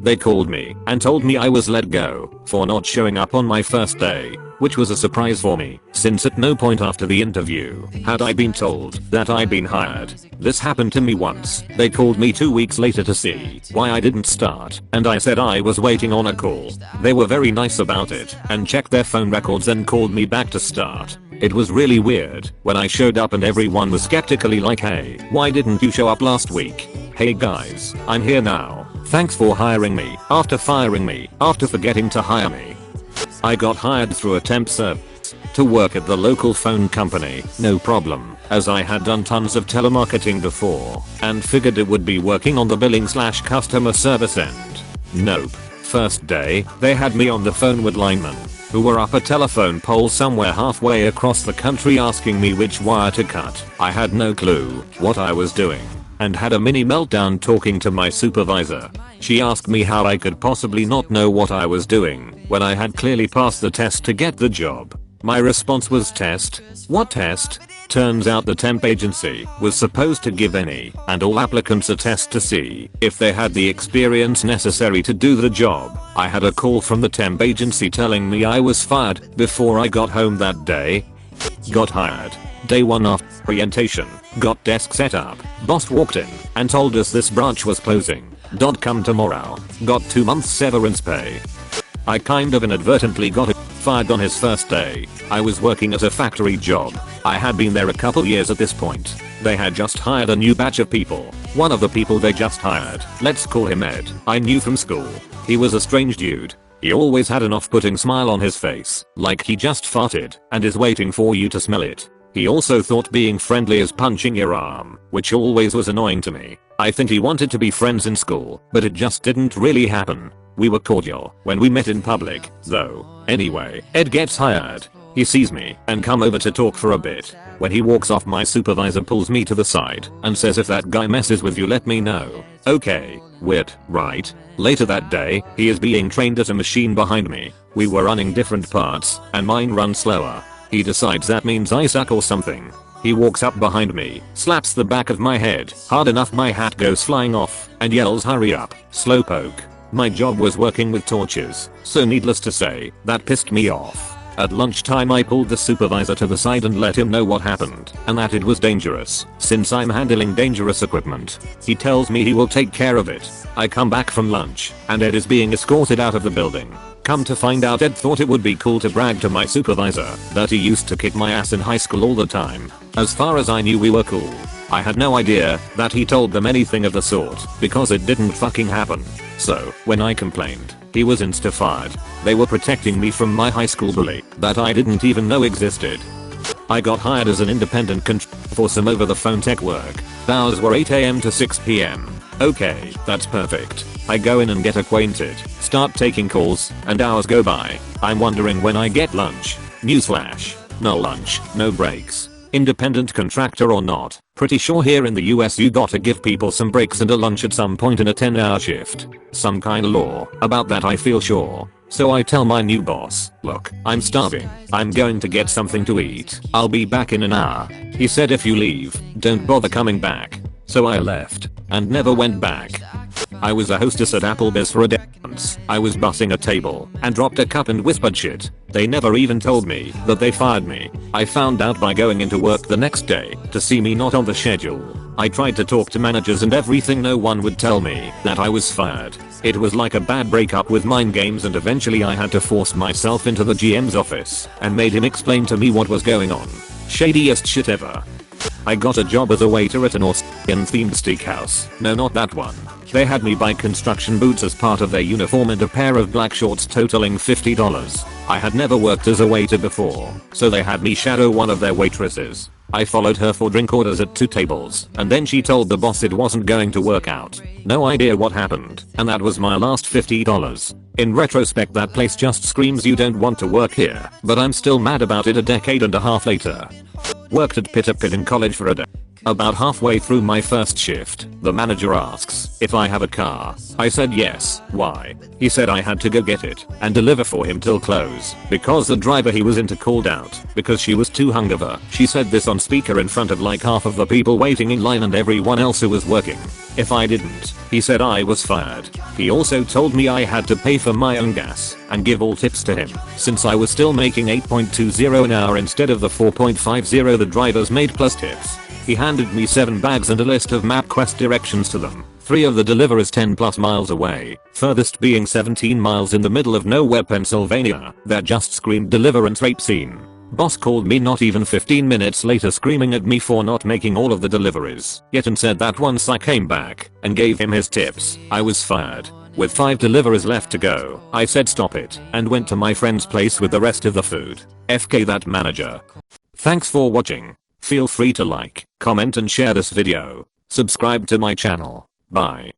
They called me and told me I was let go for not showing up on my first day, which was a surprise for me since at no point after the interview had I been told that I'd been hired. This happened to me once. They called me 2 weeks later to see why I didn't start, and I said I was waiting on a call. They were very nice about it and checked their phone records and called me back to start. It was really weird when I showed up and everyone was skeptically like, hey, why didn't you show up last week? Hey guys, I'm here now. Thanks for hiring me after firing me after forgetting to hire me. I got hired through a temp service to work at the local phone company, no problem, as I had done tons of telemarketing before and figured it would be working on the billing/customer service end. Nope. First day, they had me on the phone with linemen who were up a telephone pole somewhere halfway across the country asking me which wire to cut. I had no clue what I was doing and had a mini meltdown talking to my supervisor. She asked me how I could possibly not know what I was doing when I had clearly passed the test to get the job. My response was test? What test? Turns out the temp agency was supposed to give any and all applicants a test to see if they had the experience necessary to do the job. I had a call from the temp agency telling me I was fired before I got home that day. Got hired. Day 1 after orientation. Got desk set up. Boss walked in and told us this branch was closing. Come tomorrow. Got 2 months severance pay. I kind of inadvertently got fired on his first day. I was working at a factory job. I had been there a couple years at this point. They had just hired a new batch of people. One of the people they just hired, let's call him Ed, I knew from school. He was a strange dude. He always had an off-putting smile on his face, like he just farted and is waiting for you to smell it. He also thought being friendly is punching your arm, which always was annoying to me. I think he wanted to be friends in school, but it just didn't really happen. We were cordial when we met in public, though. Anyway, Ed gets hired. He sees me and come over to talk for a bit. When he walks off, my supervisor pulls me to the side and says, if that guy messes with you, let me know. Okay, weird, right? Later that day, he is being trained at a machine behind me. We were running different parts and mine runs slower. He decides that means I suck or something. He walks up behind me, slaps the back of my head hard enough my hat goes flying off, and yells, hurry up, slowpoke. My job was working with torches, so needless to say, that pissed me off. At lunchtime I pulled the supervisor to the side and let him know what happened and that it was dangerous since I'm handling dangerous equipment. He tells me he will take care of it. I come back from lunch and Ed is being escorted out of the building. Come to find out, Ed thought it would be cool to brag to my supervisor that he used to kick my ass in high school all the time. As far as I knew, we were cool. I had no idea that he told them anything of the sort because it didn't fucking happen. So, when I complained, he was insta-fired. They were protecting me from my high school bully that I didn't even know existed. I got hired as an independent contractor for some over-the-phone tech work. The hours were 8 AM to 6 PM. Okay, that's perfect. I go in and get acquainted, start taking calls, and hours go by. I'm wondering when I get lunch. Newsflash. No lunch, no breaks. Independent contractor or not, pretty sure here in the US you gotta give people some breaks and a lunch at some point in a 10-hour shift. Some kind of law about that, I feel sure. So I tell my new boss, look, I'm starving. I'm going to get something to eat. I'll be back in an hour. He said if you leave, don't bother coming back. So I left and never went back. I was a hostess at Applebee's for a day once. I was bussing a table and dropped a cup and whispered shit. They never even told me that they fired me. I found out by going into work the next day to see me not on the schedule. I tried to talk to managers and everything, no one would tell me that I was fired. It was like a bad breakup with mind games, and eventually I had to force myself into the GM's office and made him explain to me what was going on. Shadiest shit ever. I got a job as a waiter at an Australian themed steakhouse. No, not that one. They had me buy construction boots as part of their uniform and a pair of black shorts totaling $50. I had never worked as a waiter before, so they had me shadow one of their waitresses. I followed her for drink orders at 2 tables, and then she told the boss it wasn't going to work out. No idea what happened, and that was my last $50. In retrospect, that place just screams you don't want to work here, but I'm still mad about it a decade and a half later. Worked at Pitter Pit in college for a day. About halfway through my first shift, the manager asks if I have a car. I said yes. Why? He said I had to go get it and deliver for him till close because the driver he was into called out because she was too hungover. She said this on speaker in front of like half of the people waiting in line and everyone else who was working. If I didn't, he said I was fired. He also told me I had to pay for my own gas and give all tips to him since I was still making 8.20 an hour instead of the 4.50 the drivers made plus tips. He handed me 7 bags and a list of MapQuest directions to them. 3 of the deliverers 10 plus miles away, furthest being 17 miles in the middle of nowhere, Pennsylvania, that just screamed deliverance rape scene. Boss called me not even 15 minutes later screaming at me for not making all of the deliveries, yet and said that once I came back and gave him his tips, I was fired. With 5 deliverers left to go, I said stop it and went to my friend's place with the rest of the food. FK that manager. Thanks for watching. Feel free to like, comment and share this video. Subscribe to my channel. Bye.